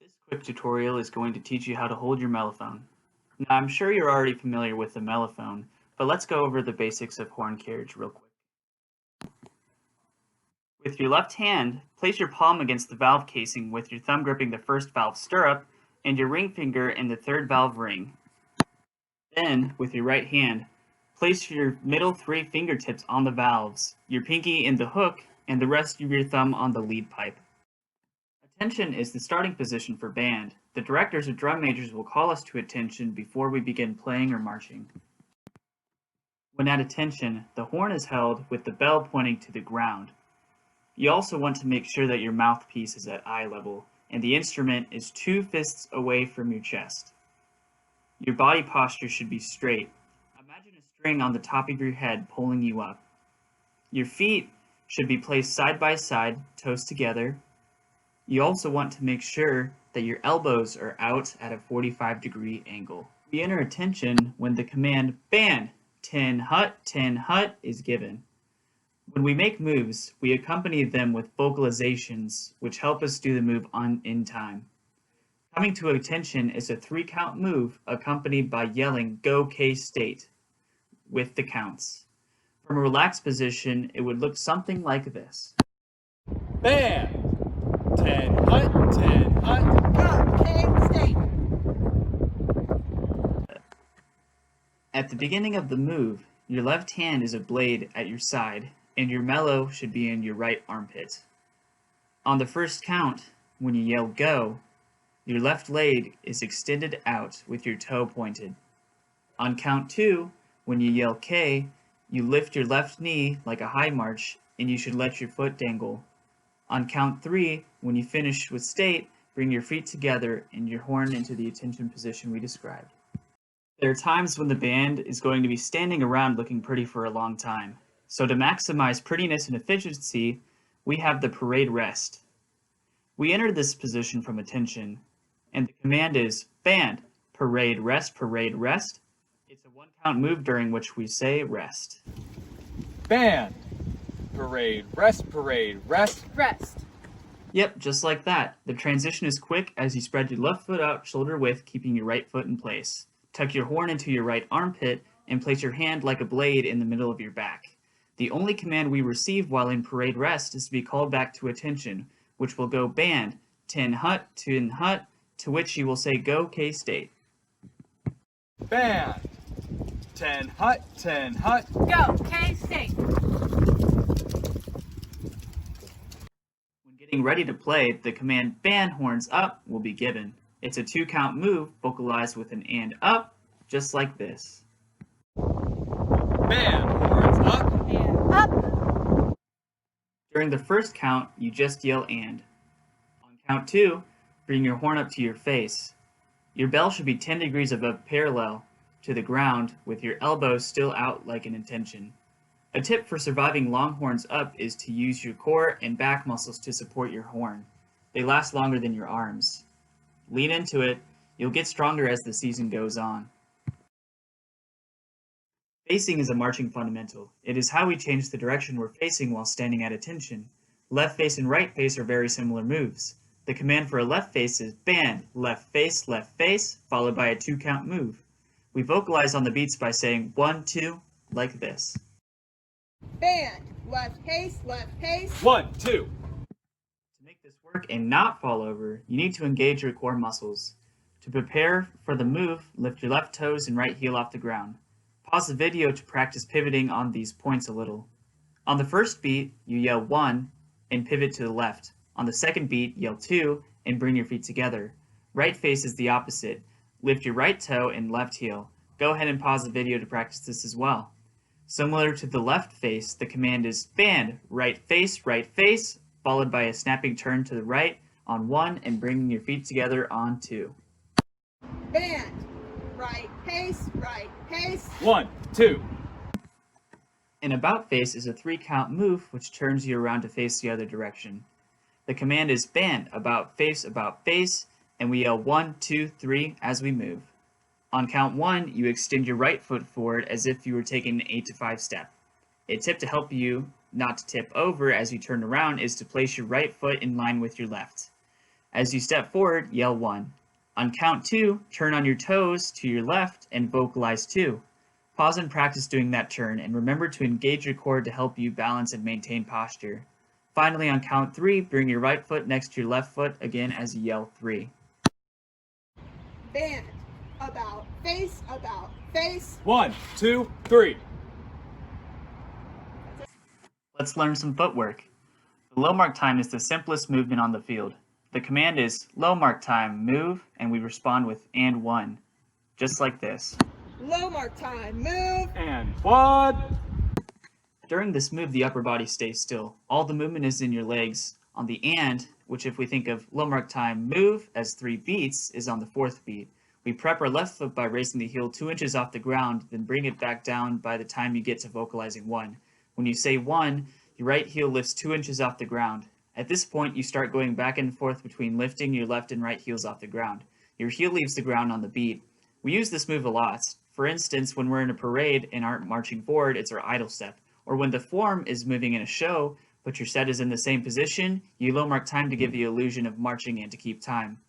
This quick tutorial is going to teach you how to hold your mellophone. Now, I'm sure you're already familiar with the mellophone, but let's go over the basics of horn carriage real quick. With your left hand, place your palm against the valve casing with your thumb gripping the first valve stirrup and your ring finger in the third valve ring. Then, with your right hand, place your middle three fingertips on the valves, your pinky in the hook, and the rest of your thumb on the lead pipe. Attention is the starting position for band. The directors or drum majors will call us to attention before we begin playing or marching. When at attention, the horn is held with the bell pointing to the ground. You also want to make sure that your mouthpiece is at eye level and the instrument is 2 fists away from your chest. Your body posture should be straight. Imagine a string on the top of your head pulling you up. Your feet should be placed side by side, toes together. You also want to make sure that your elbows are out at a 45-degree angle. We enter attention when the command band 10 hut is given. When we make moves, we accompany them with vocalizations which help us do the move in time. Coming to attention is a 3-count move accompanied by yelling "Go K-State" with the counts. From a relaxed position, it would look something like this. Band! 10 hut, Go K-State! At the beginning of the move, your left hand is a blade at your side, and your mellow should be in your right armpit. On the first count, when you yell "Go," your left leg is extended out with your toe pointed. On count 2, when you yell "K," you lift your left knee like a high march, and you should let your foot dangle. On count 3, when you finish with state, bring your feet together and your horn into the attention position we described. There are times when the band is going to be standing around looking pretty for a long time. So to maximize prettiness and efficiency, we have the parade rest. We enter this position from attention, and the command is band, parade rest, parade rest. It's a 1-count move during which we say rest. band! Parade, rest, rest. Rest. Yep, just like that. The transition is quick as you spread your left foot out shoulder width, keeping your right foot in place. Tuck your horn into your right armpit and place your hand like a blade in the middle of your back. The only command we receive while in parade rest is to be called back to attention, which will go band, 10 hut, to which you will say "Go K-State." Band! 10 hut, Go K-State! When getting ready to play, the command "band horns up" will be given. It's a 2-count move vocalized with an "and up," just like this. band, horns up. And up! During the first count, you just yell "and." On count 2, bring your horn up to your face. Your bell should be 10 degrees above parallel to the ground with your elbows still out like an intention. A tip for surviving long horns up is to use your core and back muscles to support your horn. They last longer than your arms. Lean into it, you'll get stronger as the season goes on. Facing is a marching fundamental. It is how we change the direction we're facing while standing at attention. Left face and right face are very similar moves. The command for a left face is band, left face, followed by a 2-count move. We vocalize on the beats by saying 1, 2, like this. Band. Left pace, 1, 2. To make this work and not fall over, you need to engage your core muscles. To prepare for the move, lift your left toes and right heel off the ground. Pause the video to practice pivoting on these points a little. On the first beat, you yell 1 and pivot to the left. On the second beat, yell 2 and bring your feet together. Right face is the opposite. Lift your right toe and left heel. Go ahead and pause the video to practice this as well. Similar to the left face, the command is band, right face, followed by a snapping turn to the right on 1 and bringing your feet together on 2. Band. Right pace, 1, 2. An about face is a 3-count move which turns you around to face the other direction. The command is band, about face, and we yell 1, 2, 3 as we move. On count 1, you extend your right foot forward as if you were taking an 8 to 5 step. A tip to help you not to tip over as you turn around is to place your right foot in line with your left. As you step forward, yell 1. On count 2, turn on your toes to your left and vocalize 2. Pause and practice doing that turn, and remember to engage your core to help you balance and maintain posture. Finally, on count 3, bring your right foot next to your left foot again as you yell 3. Band. About. Face. About. Face. 1, 2, 3. Let's learn some footwork. The low mark time is the simplest movement on the field. The command is low mark time, move, and we respond with and 1. Just like this. Low mark time. Move. And 1. During this move, the upper body stays still. All the movement is in your legs. On the and, which if we think of low mark time move as 3 beats, is on the 4th beat. We prep our left foot by raising the heel 2 inches off the ground, then bring it back down by the time you get to vocalizing 1. When you say 1, your right heel lifts 2 inches off the ground. At this point, you start going back and forth between lifting your left and right heels off the ground. Your heel leaves the ground on the beat. We use this move a lot. For instance, when we're in a parade and aren't marching forward, it's our idle step. Or when the form is moving in a show, but your set is in the same position, you low mark time to give the illusion of marching and to keep time.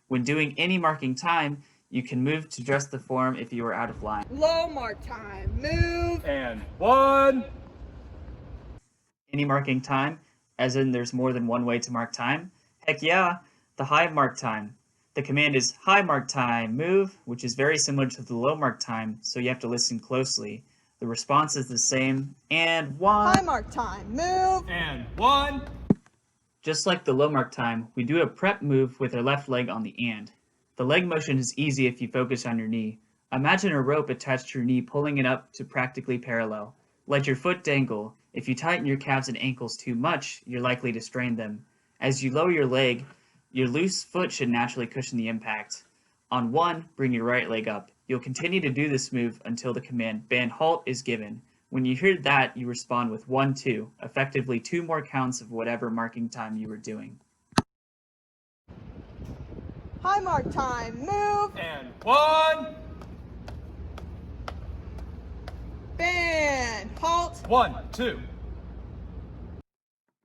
When doing any marking time, you can move to dress the form if you are out of line. Low mark time. Move. And 1. Any marking time, as in there's more than one way to mark time? Heck yeah, the high mark time. The command is high mark time, move, which is very similar to the low mark time, so you have to listen closely. The response is the same, and 1. High mark time. Move. And 1. Just like the low mark time, we do a prep move with our left leg on the and. The leg motion is easy if you focus on your knee. Imagine a rope attached to your knee pulling it up to practically parallel. Let your foot dangle. If you tighten your calves and ankles too much, you're likely to strain them. As you lower your leg, your loose foot should naturally cushion the impact. On 1, bring your right leg up. You'll continue to do this move until the command band halt is given. When you hear that, you respond with 1, 2, effectively 2 more counts of whatever marking time you were doing. High mark time. Move. And 1. Band. Halt. 1, 2.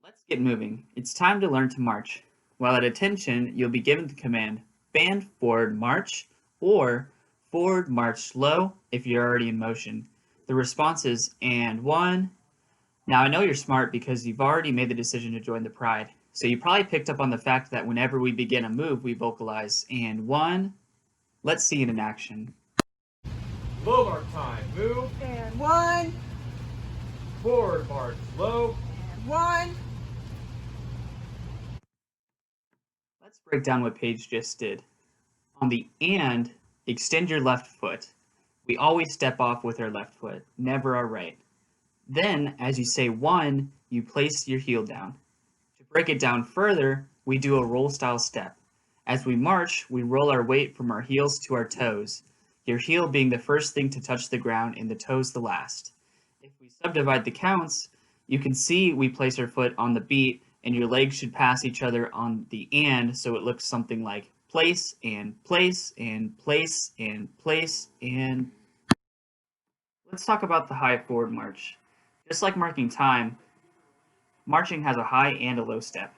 Let's get moving. It's time to learn to march. While at attention, you'll be given the command band forward march or forward march slow if you're already in motion. The response is and 1. Now I know you're smart because you've already made the decision to join the pride. So you probably picked up on the fact that whenever we begin a move, we vocalize and 1. Let's see it in action. Low mark time, move. And 1. Forward march, low. And 1. Let's break down what Paige just did. On the and, extend your left foot. We always step off with our left foot, never our right. Then, as you say 1, you place your heel down. To break it down further, we do a roll style step. As we march, we roll our weight from our heels to our toes, your heel being the first thing to touch the ground and the toes the last. If we subdivide the counts, you can see we place our foot on the beat and your legs should pass each other on the and, so it looks something like place and place and place and place and... Let's talk about the high forward march. Just like marking time, marching has a high and a low step.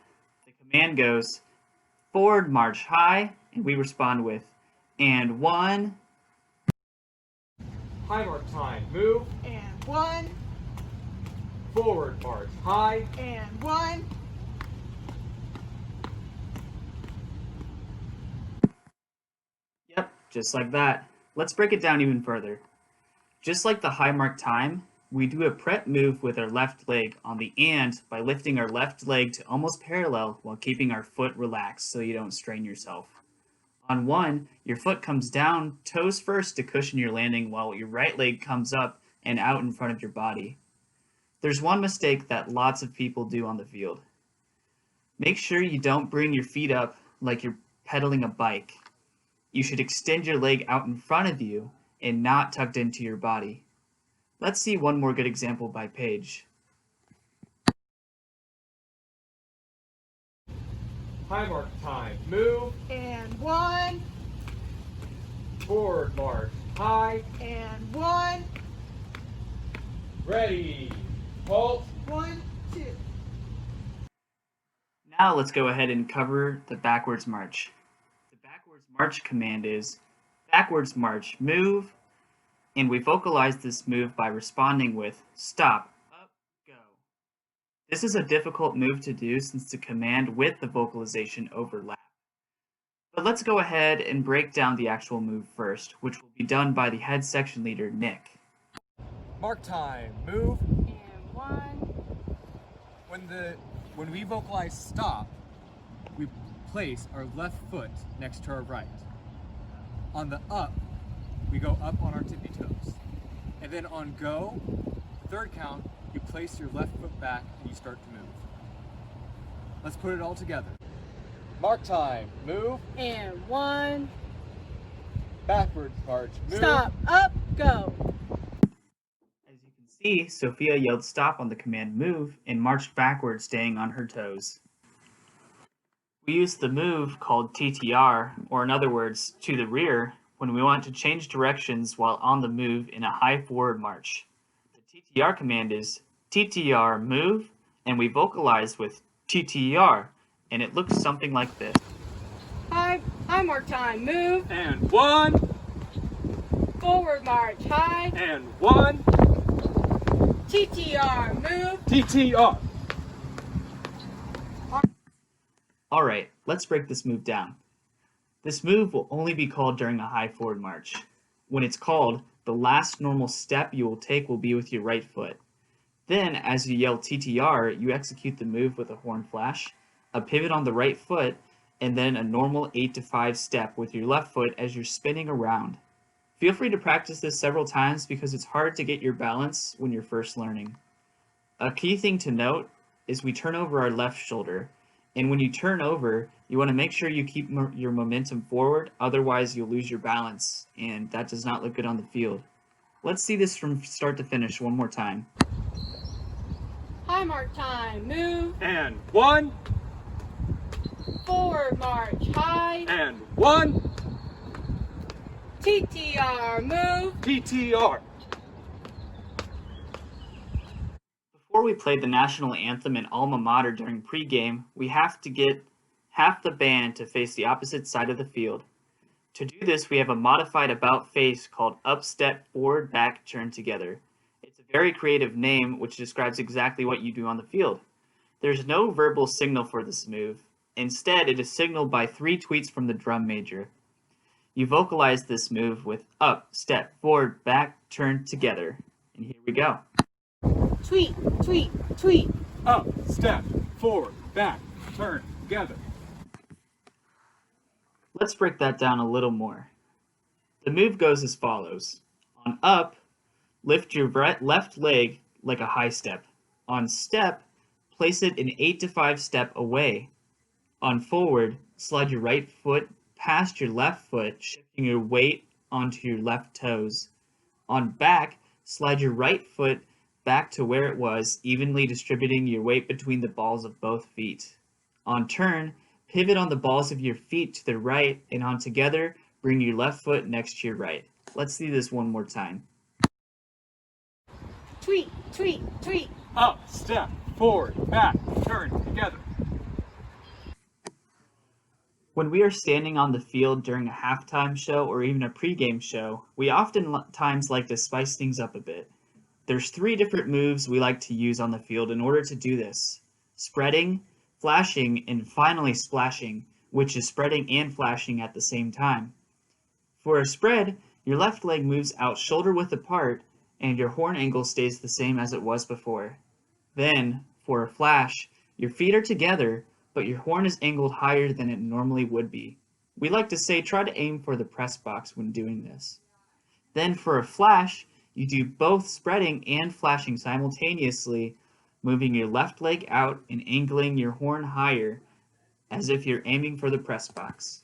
The command goes forward march high, and we respond with and 1. High mark time, move. And 1. Forward march high. And 1. Yep, just like that. Let's break it down even further. Just like the high mark time, we do a prep move with our left leg on the and by lifting our left leg to almost parallel while keeping our foot relaxed so you don't strain yourself. On 1, your foot comes down toes first to cushion your landing while your right leg comes up and out in front of your body. There's one mistake that lots of people do on the field. Make sure you don't bring your feet up like you're pedaling a bike. You should extend your leg out in front of you and not tucked into your body. Let's see one more good example by Paige. High mark time, move. And 1. Forward march high. And 1. Ready. Halt. 1, 2. Now let's go ahead and cover the backwards march. The backwards march command is backwards march, move, and we vocalize this move by responding with stop, up, go. This is a difficult move to do since the command with the vocalization overlap. But let's go ahead and break down the actual move first, which will be done by the head section leader, Nick. Mark time. Move. And 1. When we vocalize stop, we place our left foot next to our right. On the up, we go up on our tippy toes. And then on go, third count, you place your left foot back and you start to move. Let's put it all together. Mark time. Move. And 1. Backwards march. Move. Stop. Up. Go. As you can see, Sophia yelled stop on the command move and marched backwards, staying on her toes. We use the move called TTR, or in other words, to the rear, when we want to change directions while on the move in a high forward march. The TTR command is TTR move, and we vocalize with TTR, and it looks something like this. High mark time. Move. And 1. Forward march. High. And 1. TTR. Move. TTR. Alright, let's break this move down. This move will only be called during a high forward march. When it's called, the last normal step you will take will be with your right foot. Then, as you yell TTR, you execute the move with a horn flash, a pivot on the right foot, and then a normal 8 to 5 step with your left foot as you're spinning around. Feel free to practice this several times because it's hard to get your balance when you're first learning. A key thing to note is we turn over our left shoulder, and when you turn over, you want to make sure you keep your momentum forward, otherwise you'll lose your balance, and that does not look good on the field. Let's see this from start to finish one more time. High mark time. Move. And 1. Forward march. High. And 1. TTR. Move. TTR. Before we play the national anthem and alma mater during pregame, we have to get half the band to face the opposite side of the field. To do this, we have a modified about face called up, step, forward, back, turn together. It's a very creative name which describes exactly what you do on the field. There's no verbal signal for this move. Instead, it is signaled by 3 tweets from the drum major. You vocalize this move with up, step, forward, back, turn together. And here we go. Tweet. Tweet. Tweet. Up, step, forward, back, turn, together. Let's break that down a little more. The move goes as follows. On up, lift your left leg like a high step. On step, place it an 8 to 5 step away. On forward, slide your right foot past your left foot, shifting your weight onto your left toes. On back, slide your right foot back to where it was, evenly distributing your weight between the balls of both feet. On turn, pivot on the balls of your feet to the right, and on together, bring your left foot next to your right. Let's see this one more time. Tweet. Tweet. Tweet. Up, step, forward, back, turn, together. When we are standing on the field during a halftime show or even a pregame show, we oftentimes like to spice things up a bit. There's 3 different moves we like to use on the field in order to do this: spreading, flashing, and finally splashing, which is spreading and flashing at the same time. For a spread, your left leg moves out shoulder width apart and your horn angle stays the same as it was before. Then, for a flash, your feet are together, but your horn is angled higher than it normally would be. We like to say try to aim for the press box when doing this. Then for a flash, you do both spreading and flashing simultaneously, moving your left leg out and angling your horn higher as if you're aiming for the press box.